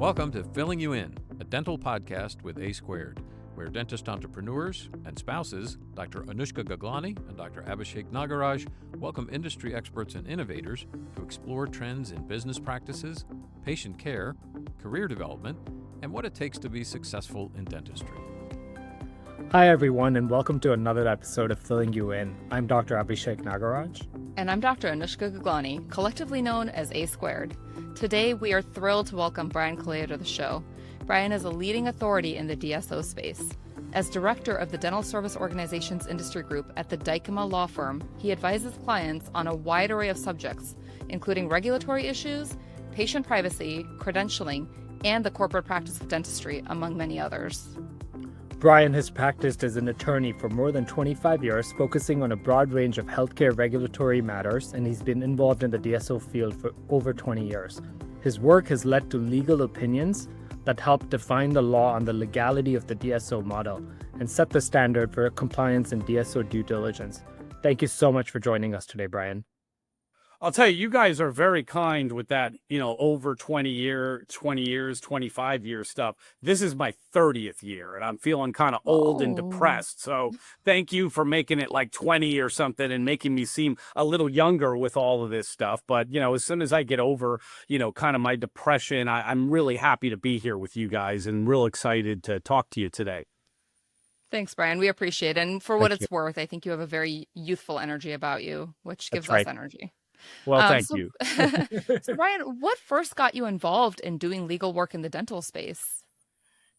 Welcome to Filling You In, a dental podcast with A Squared, where dentist entrepreneurs and spouses, Dr. Anushka Gaglani and Dr. Abhishek Nagaraj, welcome industry experts and innovators to explore trends in business practices, patient care, career development, and what it takes to be successful in dentistry. Hi, everyone, and welcome to another episode of Filling You In. I'm Dr. Abhishek Nagaraj. And I'm Dr. Anushka Gaglani, collectively known as A Squared. Today, we are thrilled to welcome Brian Colao to the show. Brian is a leading authority in the DSO space. As director of the Dental Service Organizations Industry Group at the Dykema Law Firm, he advises clients on a wide array of subjects, including regulatory issues, patient privacy, credentialing, and the corporate practice of dentistry, among many others. Brian has practiced as an attorney for more than 25 years, focusing on a broad range of healthcare regulatory matters, and he's been involved in the DSO field for over 20 years. His work has led to legal opinions that help define the law on the legality of the DSO model and set the standard for compliance and DSO due diligence. Thank you so much for joining us today, Brian. I'll tell you guys are very kind with that, over 20 years, 25 year stuff. This is my 30th year and I'm feeling kind of old and depressed. So thank you for making it like 20 or something and making me seem a little younger with all of this stuff. But, as soon as I get over, kind of my depression, I'm really happy to be here with you guys and real excited to talk to you today. Thanks, Brian. We appreciate it. And for what it's worth, I think you have a very youthful energy about you, which gives us energy. Well, thank you. So, Brian, what first got you involved in doing legal work in the dental space?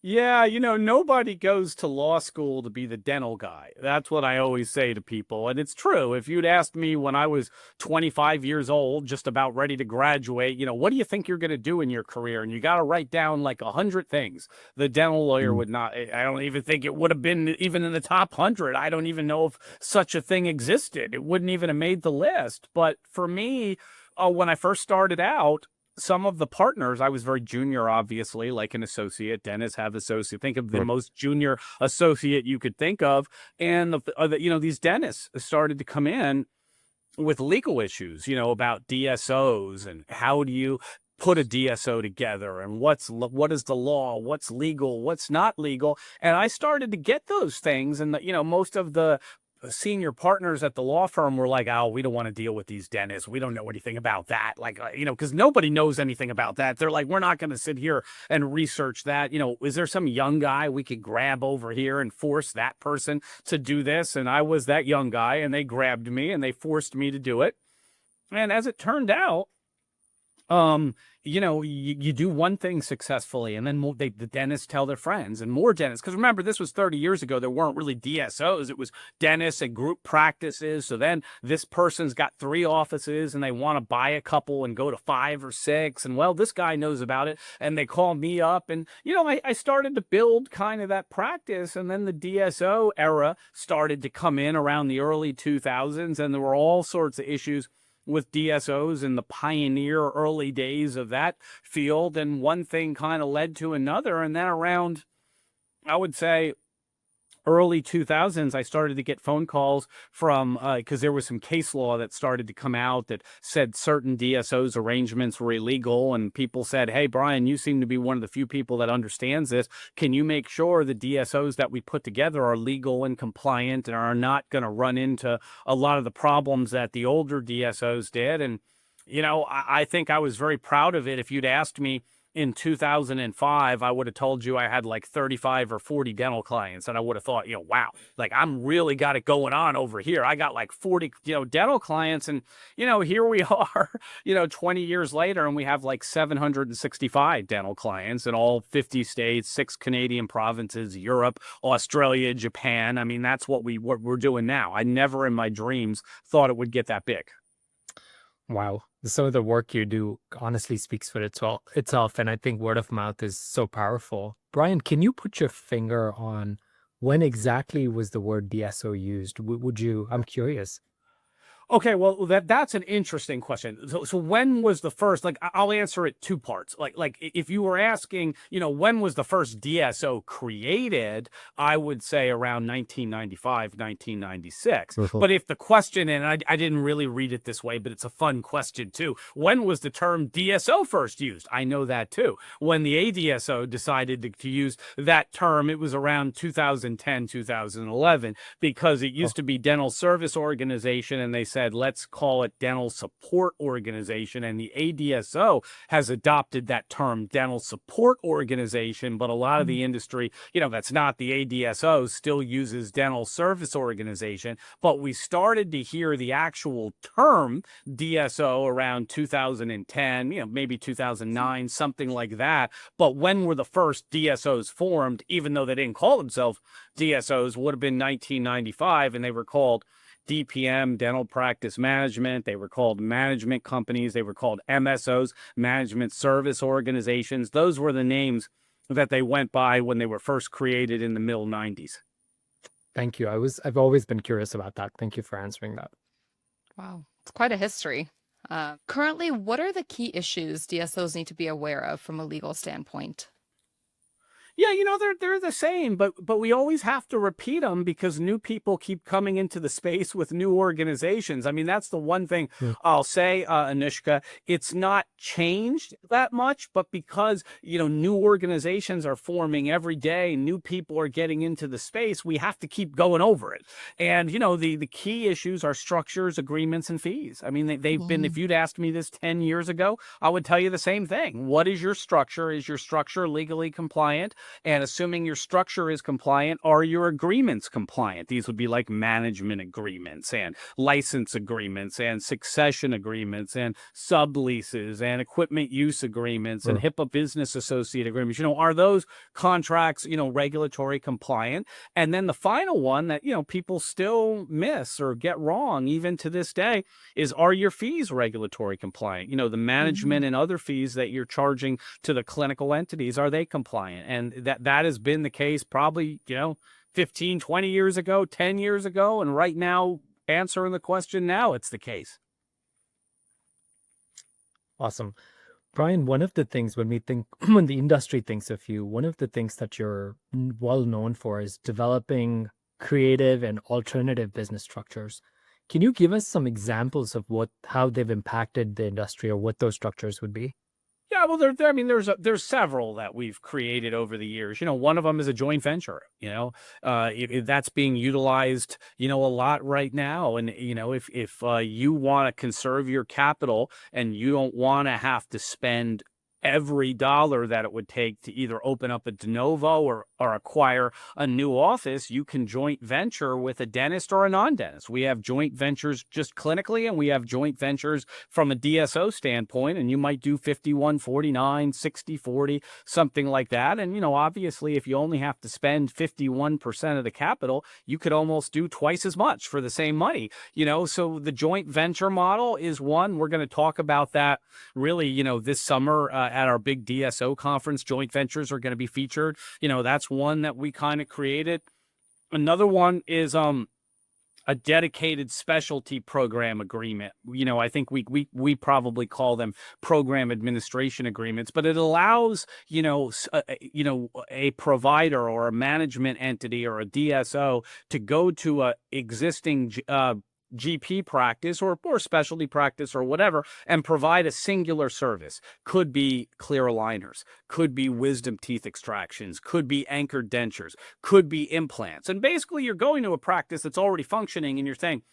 Yeah, nobody goes to law school to be the dental guy. That's what I always say to people. And it's true. If you'd asked me when I was 25 years old, just about ready to graduate, what do you think you're going to do in your career? And you got to write down like 100 things. The dental lawyer would not, I don't even think it would have been even in the top 100. I don't even know if such a thing existed. It wouldn't even have made the list. But for me, when I first started out, some of the partners, I was very junior, obviously, like an associate. Dentists have associate. Think of the most junior associate you could think of. And, these dentists started to come in with legal issues, about DSOs and how do you put a DSO together and what is the law, what's legal, what's not legal. And I started to get those things. And, most of the senior partners at the law firm were like, oh, we don't want to deal with these dentists. We don't know anything about that. Like, because nobody knows anything about that. They're like, we're not going to sit here and research that. Is there some young guy we could grab over here and force that person to do this? And I was that young guy and they grabbed me and they forced me to do it. And as it turned out, you do one thing successfully and then the dentists tell their friends and more dentists. Because remember, this was 30 years ago. There weren't really DSOs. It was dentists and group practices. So then this person's got 3 offices and they want to buy a couple and go to 5 or 6. And well, this guy knows about it. And they call me up and, I started to build kind of that practice. And then the DSO era started to come in around the early 2000s. And there were all sorts of issues with DSOs in the pioneer early days of that field. And one thing kind of led to another. And then around, I would say, early 2000s, I started to get phone calls from, because there was some case law that started to come out that said certain DSOs arrangements were illegal. And people said, hey, Brian, you seem to be one of the few people that understands this. Can you make sure the DSOs that we put together are legal and compliant and are not going to run into a lot of the problems that the older DSOs did? And, I think I was very proud of it. If you'd asked me in 2005, I would have told you I had like 35 or 40 dental clients. And I would have thought, wow, like I'm really got it going on over here. I got like 40, dental clients. And, here we are, 20 years later, and we have like 765 dental clients in all 50 states, 6 Canadian provinces, Europe, Australia, Japan. I mean, that's what we're doing now. I never in my dreams thought it would get that big. Wow. Some of the work you do honestly speaks for itself. And I think word of mouth is so powerful. Brian, can you put your finger on when exactly was the word DSO used? I'm curious. Okay, well, that's an interesting question. So when was the first? Like, I'll answer it two parts. If you were asking, when was the first DSO created? I would say around 1995, 1996. But if the question, and I didn't really read it this way, but it's a fun question too. When was the term DSO first used? I know that too. When the ADSO decided to use that term, it was around 2010, 2011, because it used to be Dental Service Organization, and they said, let's call it Dental Support Organization. And the ADSO has adopted that term, Dental Support Organization, but a lot of the industry, that's not the ADSO, still uses Dental Service Organization. But we started to hear the actual term DSO around 2010, maybe 2009, something like that. But when were the first DSOs formed, even though they didn't call themselves DSOs, would have been 1995, and they were called DPM, Dental Practice Management. They were called management companies. They were called MSOs, Management Service Organizations. Those were the names that they went by when they were first created in the middle 90s. Thank you. I've always been curious about that. Thank you for answering that. Wow, it's quite a history. Currently, what are the key issues DSOs need to be aware of from a legal standpoint? Yeah, they're the same, but we always have to repeat them because new people keep coming into the space with new organizations. I mean, that's the one thing I'll say, Anushka, it's not changed that much, but because, new organizations are forming every day, new people are getting into the space, we have to keep going over it. And, the key issues are structures, agreements, and fees. I mean, they've been, if you'd asked me this 10 years ago, I would tell you the same thing. What is your structure? Is your structure legally compliant? And assuming your structure is compliant, are your agreements compliant? These would be like management agreements and license agreements and succession agreements and subleases and equipment use agreements and HIPAA business associate agreements. Are those contracts, regulatory compliant? And then the final one that, people still miss or get wrong even to this day is, are your fees regulatory compliant? The management and other fees that you're charging to the clinical entities, are they compliant? And that has been the case probably, 15, 20 years ago, 10 years ago. And right now, answering the question now, it's the case. Awesome. Brian, one of the things when the industry thinks of you, one of the things that you're well known for is developing creative and alternative business structures. Can you give us some examples of how they've impacted the industry or what those structures would be? Yeah, well, there's several that we've created over the years. One of them is a joint venture. That's being utilized, a lot right now. And if you want to conserve your capital and you don't want to have to spend every dollar that it would take to either open up a de novo or acquire a new office, you can joint venture with a dentist or a non-dentist. We have joint ventures just clinically, and we have joint ventures from a DSO standpoint, and you might do 51-49, 60-40, something like that. And, obviously, if you only have to spend 51% of the capital, you could almost do twice as much for the same money. So the joint venture model is one. We're going to talk about that really, this summer at our big DSO conference. Joint ventures are going to be featured. That's one that we kind of created. Another one is a dedicated specialty program agreement. I think we probably call them program administration agreements, but it allows, a provider or a management entity or a DSO to go to a existing GP practice or specialty practice or whatever and provide a singular service. Could be clear aligners, could be wisdom teeth extractions, could be anchored dentures, could be implants. And basically you're going to a practice that's already functioning and you're saying,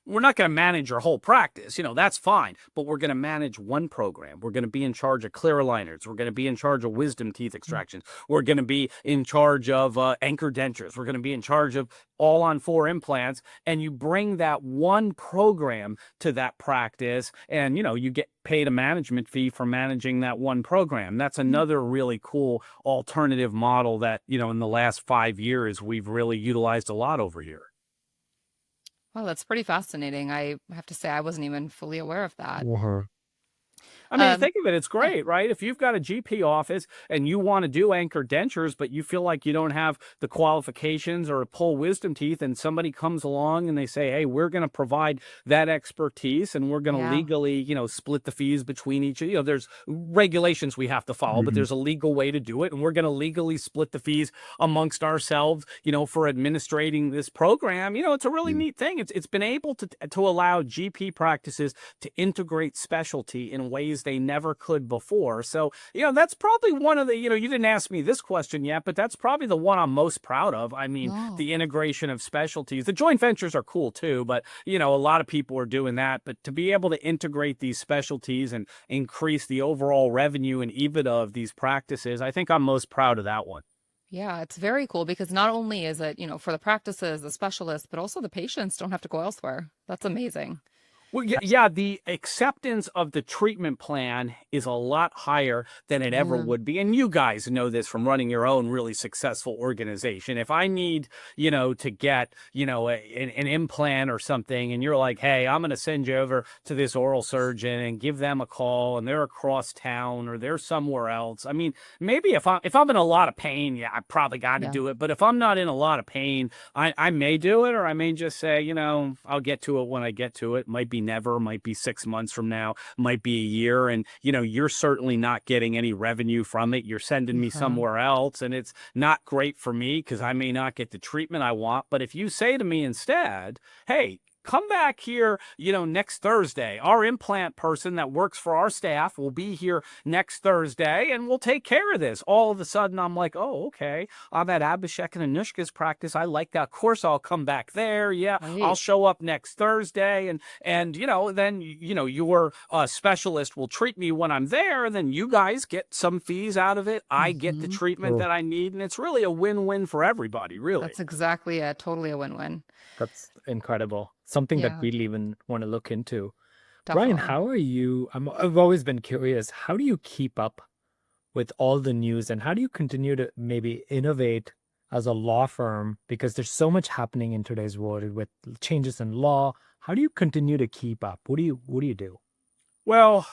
we're not going to manage your whole practice. That's fine. But we're going to manage one program. We're going to be in charge of clear aligners. We're going to be in charge of wisdom teeth extractions. We're going to be in charge of anchor dentures. We're going to be in charge of all on 4 implants. And you bring that one program to that practice and, you get paid a management fee for managing that one program. That's another really cool alternative model that, in the last 5 years, we've really utilized a lot over here. Wow, that's pretty fascinating. I have to say I wasn't even fully aware of that. I mean, think of it. It's great, right? If you've got a GP office and you want to do anchor dentures, but you feel like you don't have the qualifications or pull wisdom teeth, and somebody comes along and they say, hey, we're going to provide that expertise and we're going to legally, split the fees between each, there's regulations we have to follow, but there's a legal way to do it. And we're going to legally split the fees amongst ourselves, for administrating this program. It's a really neat thing. It's been able to allow GP practices to integrate specialty in ways they never could before. So, that's probably one of the, you didn't ask me this question yet, but that's probably the one I'm most proud of. I mean, the integration of specialties. The joint ventures are cool too, but, a lot of people are doing that. But to be able to integrate these specialties and increase the overall revenue and EBITDA of these practices, I think I'm most proud of that one. Yeah, it's very cool because not only is it, for the practices, the specialists, but also the patients don't have to go elsewhere. That's amazing. Well, yeah, the acceptance of the treatment plan is a lot higher than it ever would be. And you guys know this from running your own really successful organization. If I need, to get, an implant or something, and you're like, hey, I'm going to send you over to this oral surgeon and give them a call, and they're across town or they're somewhere else. I mean, maybe if I'm in a lot of pain, I probably got to do it. But if I'm not in a lot of pain, I may do it, or I may just say, I'll get to it when I get to it. Might be never, might be 6 months from now, might be a year. And, you're certainly not getting any revenue from it. You're sending me somewhere else. And it's not great for me because I may not get the treatment I want. But if you say to me instead, hey, come back here, next Thursday. Our implant person that works for our staff will be here next Thursday and we'll take care of this. All of a sudden, I'm like, oh, okay. I'm at Abhishek and Anushka's practice. I like that course. I'll come back there. Yeah, right. I'll show up next Thursday. And then, your specialist will treat me when I'm there. Then you guys get some fees out of it. I get the treatment that I need. And it's really a win-win for everybody, really. That's exactly it. Totally a win-win. That's incredible. Something that we'll even want to look into. Definitely. Brian, how are you? I've always been curious. How do you keep up with all the news, and how do you continue to maybe innovate as a law firm? Because there's so much happening in today's world with changes in law. How do you continue to keep up? What do you do? Well,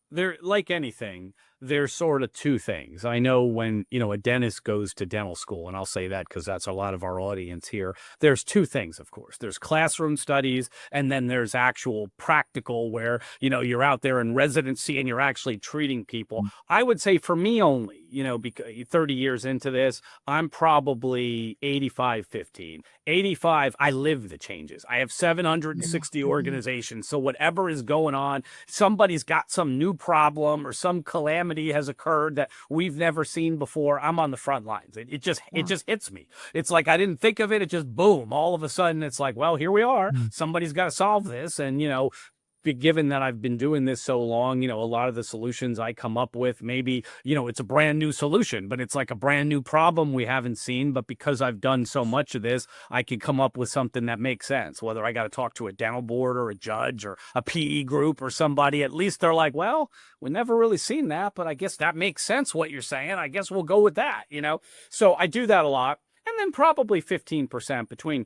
there, like anything, there's sort of two things. I know when, a dentist goes to dental school, and I'll say that because that's a lot of our audience here. There's two things, of course. There's classroom studies, and then there's actual practical where, you're out there in residency and you're actually treating people. I would say for me only, because 30 years into this, I'm probably 85-15. 85, I live the changes. I have 760 organizations. So whatever is going on, somebody's got some new problem or some calamity has occurred that we've never seen before. I'm on the front lines. It just hits me. It's like I didn't think of it. It just boom. All of a sudden, it's like, well, here we are. Somebody's got to solve this. And given that I've been doing this so long, a lot of the solutions I come up with, maybe, it's a brand new solution, but it's like a brand new problem we haven't seen. But because I've done so much of this, I can come up with something that makes sense. Whether I got to talk to a dental board or a judge or a PE group or somebody, at least they're like, well, we never really seen that, but I guess that makes sense what you're saying. I guess we'll go with that, So I do that a lot. And then probably 15% between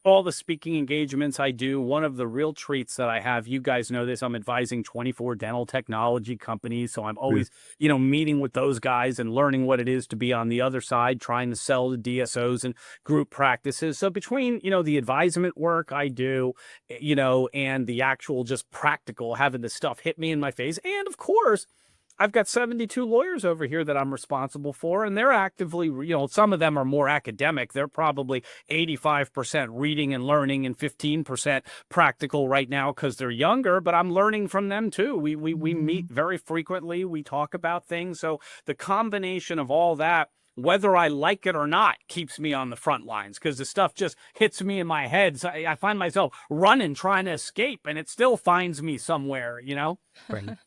all the speaking engagements I do. One of the real treats that I have, you guys know this, I'm advising 24 dental technology companies. So I'm always, meeting with those guys and learning what it is to be on the other side, trying to sell to DSOs and group practices. So between, the advisement work I do, and the actual just practical, having the stuff hit me in my face. And of course, I've got 72 lawyers over here that I'm responsible for, and they're actively, some of them are more academic. They're probably 85% reading and learning and 15% practical right now because they're younger, but I'm learning from them too. We meet very frequently. We talk about things. So the combination of all that, whether I like it or not, keeps me on the front lines because the stuff just hits me in my head. So I find myself running, trying to escape, and it still finds me somewhere, Right.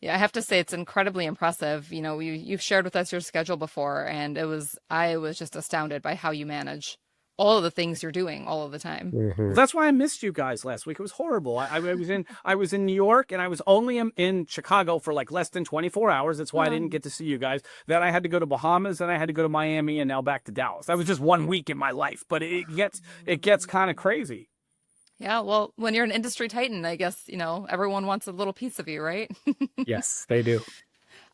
Yeah, I have to say it's incredibly impressive. You've shared with us your schedule before, and I was just astounded by how you manage all of the things you're doing all of the time. Well, that's why I missed you guys last week. It was horrible. I was in New York, and I was only in Chicago for like less than 24 hours. That's why I didn't get to see you guys. Then I had to go to Bahamas, then I had to go to Miami, and now back to Dallas. That was just 1 week in my life, but it gets kind of crazy. Yeah, well, when you're an industry titan, I guess, everyone wants a little piece of you, right? Yes, they do.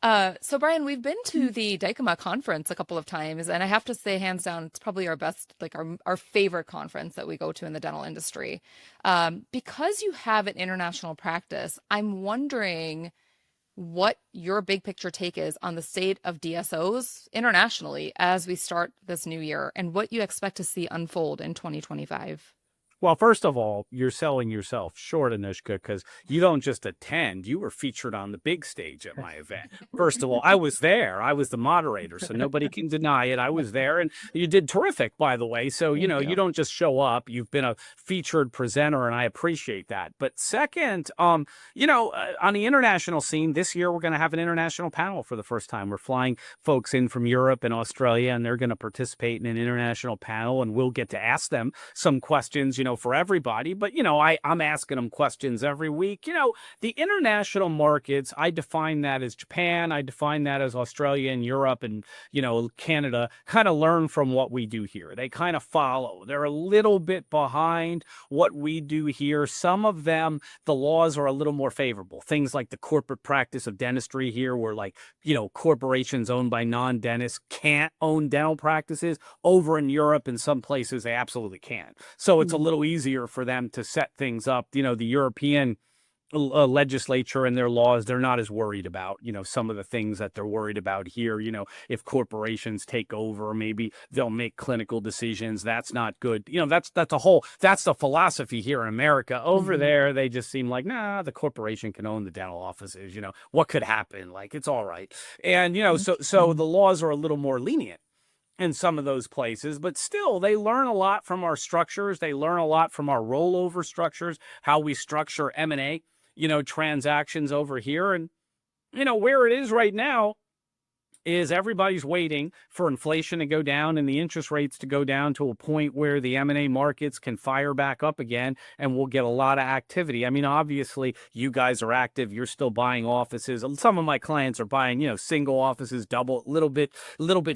So Brian, we've been to the Dykema conference a couple of times, and I have to say, hands down, it's probably our best, like our favorite conference that we go to in the dental industry. Because you have an international practice, I'm wondering what your big picture take is on the state of DSOs internationally as we start this new year and what you expect to see unfold in 2025. Well, first of all, you're selling yourself short, Anushka, because you don't just attend, you were featured on the big stage at my event. First of all, I was there. I was the moderator, so nobody can deny it. I was there, and you did terrific, by the way. So, you don't just show up. You've been a featured presenter, and I appreciate that. But second, on the international scene, this year we're going to have an international panel for the first time. We're flying folks in from Europe and Australia, and they're going to participate in an international panel, and we'll get to ask them some questions, for everybody. But, I'm asking them questions every week. The international markets, I define that as Japan. I define that as Australia and Europe and, Canada, kind of learn from what we do here. They kind of follow. They're a little bit behind what we do here. Some of them, the laws are a little more favorable. Things like the corporate practice of dentistry here, where corporations owned by non-dentists can't own dental practices. Over in Europe, in some places, they absolutely can. So it's a little easier for them to set things up. The European legislature and their laws, they're not as worried about, some of the things that they're worried about here. If corporations take over, maybe they'll make clinical decisions. That's not good. That's the philosophy here in America. Over there, they just seem like, nah, the corporation can own the dental offices. What could happen? Like, it's all right. And, so the laws are a little more lenient in some of those places, but still they learn a lot from our structures. They learn a lot from our rollover structures, how we structure M&A, transactions over here. And, where it is right now is everybody's waiting for inflation to go down and the interest rates to go down to a point where the M&A markets can fire back up again, and we'll get a lot of activity. I mean, obviously, you guys are active. You're still buying offices. Some of my clients are buying, single offices, double, a little bit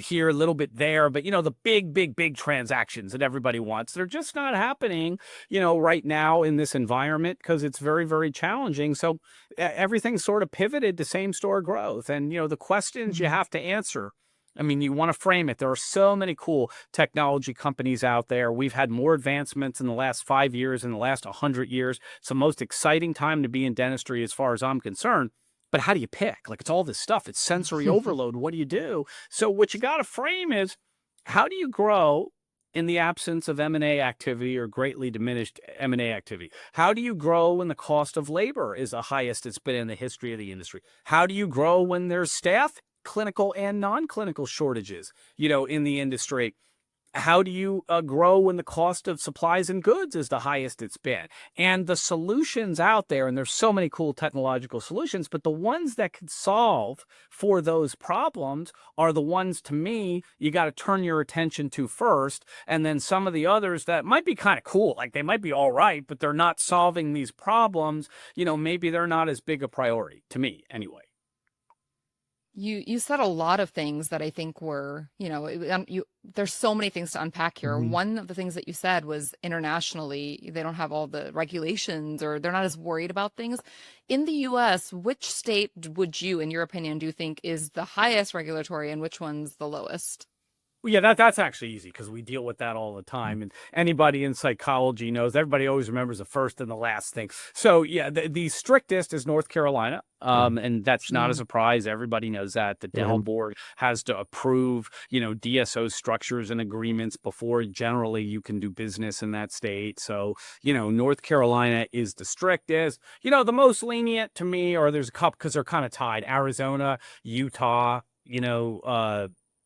here, a little bit there. But, the big transactions that everybody wants, they're just not happening, right now in this environment because it's very, very challenging. So everything's sort of pivoted to same store growth. And, the questions you have to answer, I mean, you want to frame it. There are so many cool technology companies out there. We've had more advancements in the last 5 years, in the last 100 years. It's the most exciting time to be in dentistry as far as I'm concerned. But how do you pick? Like, it's all this stuff. It's sensory overload. What do you do? So what you got to frame is, how do you grow in the absence of M&A activity or greatly diminished M&A activity? How do you grow when the cost of labor is the highest it's been in the history of the industry? How do you grow when there's staff, clinical and non-clinical shortages, in the industry? How do you grow when the cost of supplies and goods is the highest it's been? And the solutions out there, and there's so many cool technological solutions, but the ones that can solve for those problems are the ones, to me, you got to turn your attention to first. And then some of the others that might be kind of cool, like they might be all right, but they're not solving these problems, maybe they're not as big a priority, to me anyway. You said a lot of things that I think were, there's so many things to unpack here. One of the things that you said was internationally, they don't have all the regulations, or they're not as worried about things. In the US, which state would you, in your opinion, do you think is the highest regulatory and which one's the lowest? Well, yeah, that's actually easy because we deal with that all the time. And anybody in psychology knows, everybody always remembers the first and the last thing. So, yeah, the strictest is North Carolina. And that's not a surprise. Everybody knows that. The dental board has to approve, DSO structures and agreements before generally you can do business in that state. So, North Carolina is the strictest. The most lenient to me, or there's a couple because they're kind of tied. Arizona, Utah,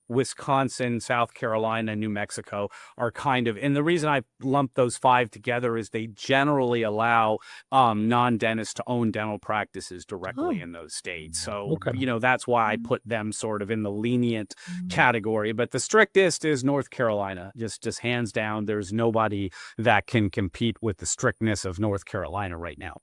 Wisconsin, South Carolina, New Mexico are kind of, and the reason I lump those five together is they generally allow non-dentists to own dental practices directly in those states. So, that's why I put them sort of in the lenient category. But the strictest is North Carolina, just hands down. There's nobody that can compete with the strictness of North Carolina right now.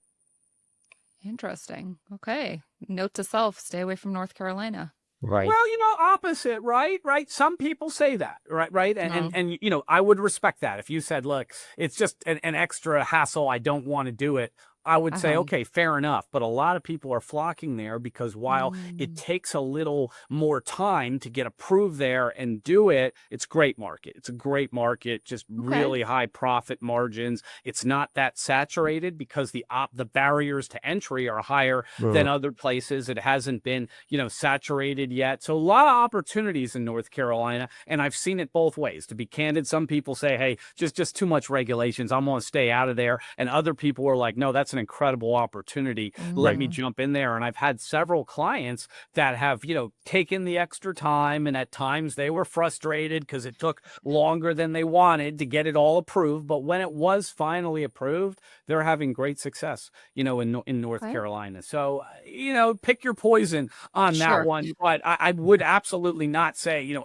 Interesting. Okay. Note to self, stay away from North Carolina. Right. Well, opposite, right? Right. Some people say that, right? Right. And I would respect that. If you said, look, it's just an extra hassle, I don't want to do it, I would say, Uh-huh. okay, fair enough. But a lot of people are flocking there because while it Mm. takes a little more time to get approved there and do it, it's great market. It's a great market, just Okay. really high profit margins. It's not that saturated because the barriers to entry are higher than other places. It hasn't been, saturated yet. So a lot of opportunities in North Carolina, and I've seen it both ways. To be candid, some people say, hey, just too much regulations, I'm going to stay out of there. And other people are like, no, that's an incredible opportunity. Let Right. me Mm. jump in there. And I've had several clients that have, taken the extra time, and at times they were frustrated because it took longer than they wanted to get it all approved. But when it was finally approved, they're having great success, in North Okay. Carolina. So, pick your poison on that Sure. one. But I would absolutely not say,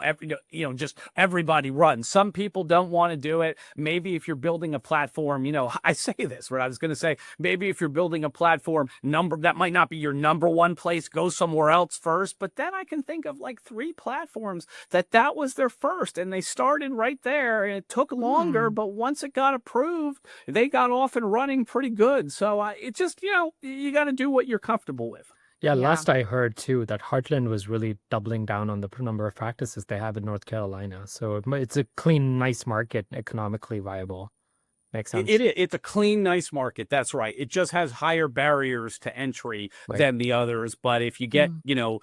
just everybody run. Some people don't want to do it. Maybe if you're building a platform, I say this, right? I was going to say, maybe if you're building a platform that might not be your number one place, go somewhere else first. But then I can think of like 3 platforms that was their first, and they started right there, and it took longer, Mm. but once it got approved, they got off and running pretty good. So it just, you got to do what you're comfortable with. Yeah, Yeah. last I heard too that Heartland was really doubling down on the number of practices they have in North Carolina. So it's a clean, nice market, economically viable. Makes sense. It's a clean, nice market. That's right. It just has higher barriers to entry Right. than the others. But if you get, Mm.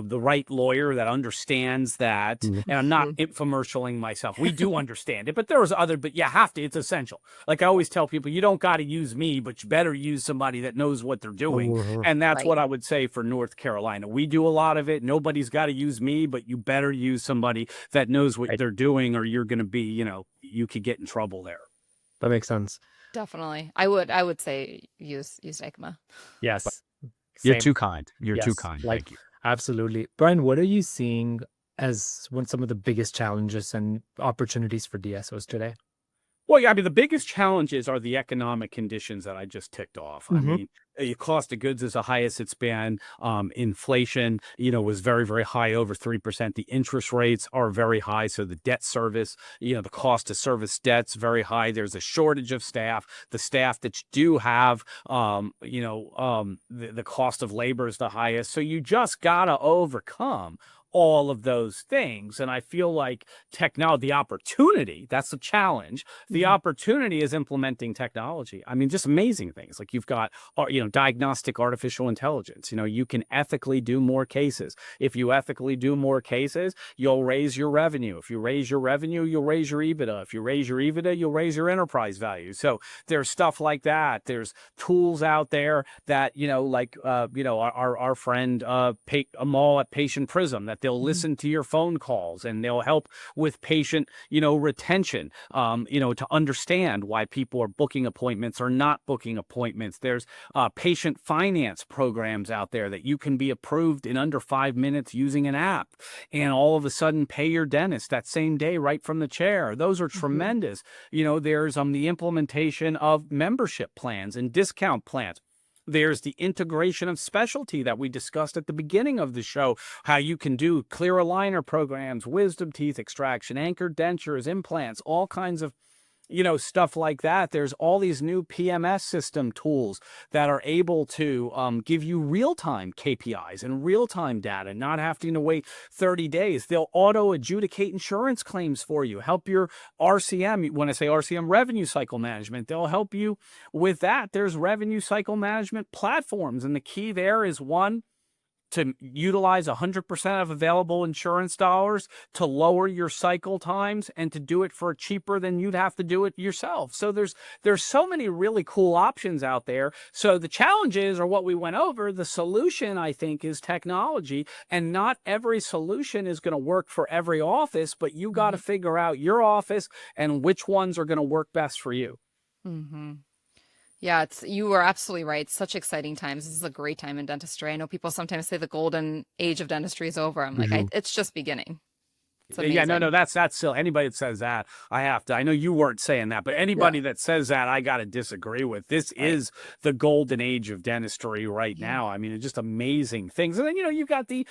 the right lawyer that understands that, Mhm. and I'm not infomercialing myself, we do understand it, but but you have to, it's essential. Like I always tell people, you don't got to use me, but you better use somebody that knows what they're doing. And that's Right. what I would say for North Carolina. We do a lot of it. Nobody's got to use me, but you better use somebody that knows what Right. they're doing, or you're going to be, you could get in trouble there. That makes sense. Definitely. I would say use Dykema. Yes. You're Same. too kind. You're too Yes. kind. Like, Thank you. absolutely. Brian, what are you seeing as some of the biggest challenges and opportunities for DSOs today? Well, yeah, I mean, the biggest challenges are the economic conditions that I just ticked off. I Hmm. mean, the cost of goods is the highest it's been. Inflation, was very, very high, over 3%. The interest rates are very high. So the debt service, the cost to service debt's very high. There's a shortage of staff. The staff that you do have, the cost of labor is the highest. So you just got to overcome all of those things. And I feel like technology, the opportunity, that's the challenge. The Mhm. opportunity is implementing technology. I mean, just amazing things. Like you've got, diagnostic artificial intelligence. You can ethically do more cases. If you ethically do more cases, you'll raise your revenue. If you raise your revenue, you'll raise your EBITDA. If you raise your EBITDA, you'll raise your enterprise value. So there's stuff like that. There's tools out there that, our friend Amal at Patient Prism, that they'll Mhm. listen to your phone calls and they'll help with patient, retention, to understand why people are booking appointments or not booking appointments. There's patient finance programs out there that you can be approved in under 5 minutes using an app and all of a sudden pay your dentist that same day right from the chair. Those are Mhm. tremendous. There's the implementation of membership plans and discount plans. There's the integration of specialty that we discussed at the beginning of the show, how you can do clear aligner programs, wisdom teeth extraction, anchored dentures, implants, all kinds of stuff like that. There's all these new PMS system tools that are able to give you real-time KPIs and real-time data, not having to wait 30 days. They'll auto-adjudicate insurance claims for you, help your RCM. When I say RCM, revenue cycle management, they'll help you with that. There's revenue cycle management platforms, and the key there is one, to utilize 100% of available insurance dollars to lower your cycle times and to do it for cheaper than you'd have to do it yourself. So there's so many really cool options out there. So the challenges are what we went over. The solution, I think, is technology, and not every solution is going to work for every office, but you got to Mhm. figure out your office and which ones are going to work best for you. Mhm. Yeah, you were absolutely right. Such exciting times. This is a great time in dentistry. I know people sometimes say the golden age of dentistry is over. I'm like, Mhm. it's just beginning. It's amazing. Yeah, no, that's silly. Anybody that says that, I know you weren't saying that, but anybody that says that, I got to disagree with. This is the golden age of dentistry right now. I mean, it's just amazing things. And then, you've got the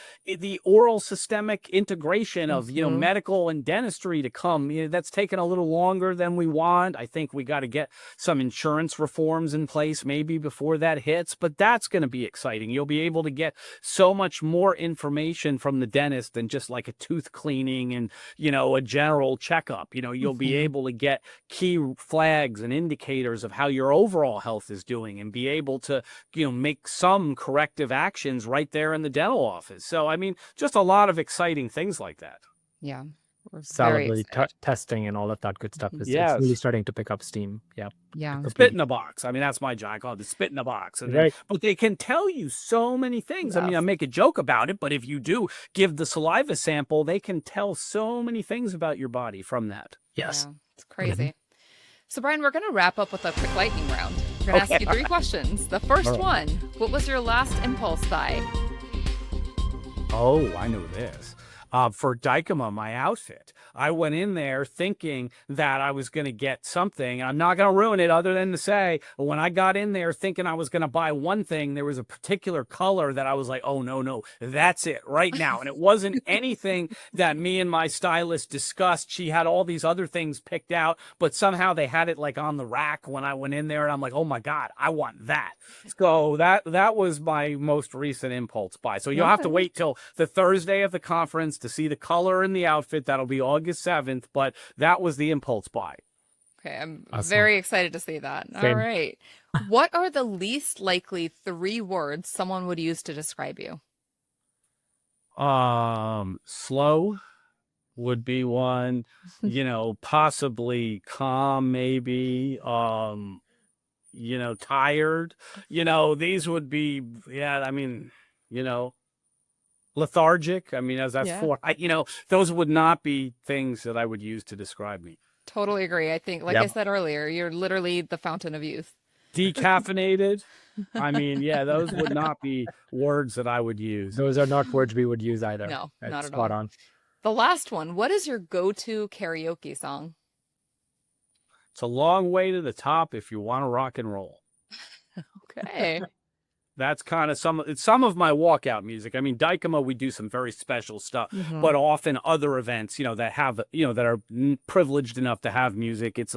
oral systemic integration of, medical and dentistry to come. That's taken a little longer than we want. I think we got to get some insurance reforms in place maybe before that hits, but that's going to be exciting. You'll be able to get so much more information from the dentist than just like a tooth cleaning and, a general checkup. You'll be able to get key flags and indicators of how your overall health is doing and be able to, make some corrective actions right there in the dental office. So, I mean, just a lot of exciting things like that. Yeah. We're very Salivary excited. testing and all of that good stuff is Yes. it's really starting to pick up steam. Yeah. Yeah. Spit in a box. I mean, that's my job. I call it the spit in a box. And Right. but they can tell you so many things. I mean, I Yes. make a joke about it, but if you do give the saliva sample, they can tell so many things about your body from that. Yes. Yeah, it's crazy. So, Brian, we're going to wrap up with a quick lightning round. We're going to ask you 3 questions. The first All one, what was your last impulse buy? Oh, I know this. For Dykema, my outfit, I went in there thinking that I was going to get something. I'm not going to ruin it other than to say, when I got in there thinking I was going to buy one thing, there was a particular color that I was like, oh, no, that's it right now. And it wasn't anything that me and my stylist discussed. She had all these other things picked out, but somehow they had it like on the rack when I went in there. And I'm like, oh, my God, I want that. So that was my most recent impulse buy. So you'll have to wait till the Thursday of the conference to see the color in the outfit. That'll be August 7th, but that was the impulse buy. Okay, I'm Awesome. very excited to see that. All Same. right. What are the least likely 3 words someone would use to describe you? Slow would be one, possibly calm, maybe, tired, these would be, lethargic. I mean, as that's Yeah. for, those would not be things that I would use to describe me. Totally agree. I think, like I Yep. said earlier, you're literally the fountain of youth. Decaffeinated. I mean, those would not be words that I would use. Those are not words we would use either. No, That's not at spot all. on. The last one, what is your go-to karaoke song? It's a long way to the top if you want to rock and roll. Okay. That's kind of some of my walkout music. I mean, Dykema, we do some very special stuff, but often other events, that have, that are privileged enough to have music. It's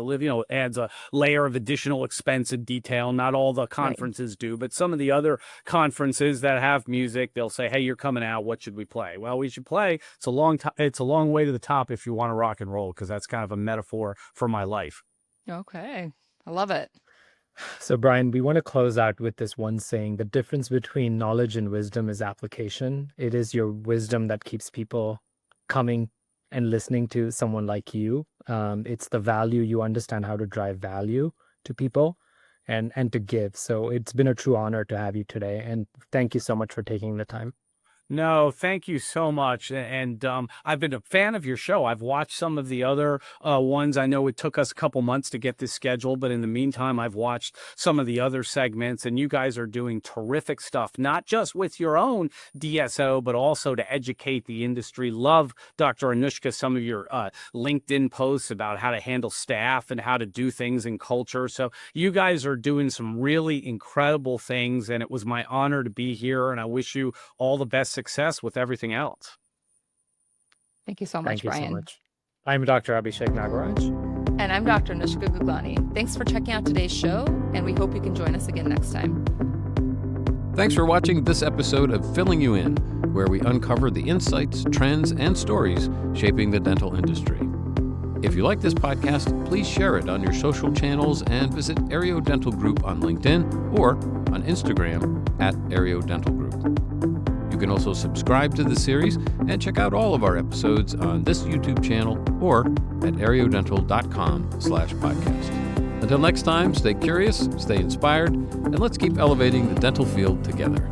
adds a layer of additional expense and detail. Not all the conferences do, but some of the other conferences that have music, they'll say, hey, you're coming out. What should we play? Well, we should play. It's a long way to the top if you want to rock and roll, because that's kind of a metaphor for my life. Okay. I love it. So, Brian, we want to close out with this one saying: the difference between knowledge and wisdom is application. It is your wisdom that keeps people coming and listening to someone like you. It's the value. You understand how to drive value to people and to give. So it's been a true honor to have you today. And thank you so much for taking the time. No, thank you so much. And I've been a fan of your show. I've watched some of the other ones. I know it took us a couple months to get this scheduled, but in the meantime, I've watched some of the other segments, and you guys are doing terrific stuff, not just with your own DSO, but also to educate the industry. Love, Dr. Anushka, some of your LinkedIn posts about how to handle staff and how to do things in culture. So you guys are doing some really incredible things, and it was my honor to be here, and I wish you all the best success with everything else. Thank you so much, Thank you Brian. so much. I'm Dr. Abhishek Nagaraj. And I'm Dr. Anushka Gaglani. Thanks for checking out today's show, and we hope you can join us again next time. Thanks for watching this episode of Filling You In, where we uncover the insights, trends, and stories shaping the dental industry. If you like this podcast, please share it on your social channels and visit Aereo Dental Group on LinkedIn or on Instagram at Aereo Dental Group. You can also subscribe to the series and check out all of our episodes on this YouTube channel or at aerodental.com/podcast. Until next time, stay curious, stay inspired, and let's keep elevating the dental field together.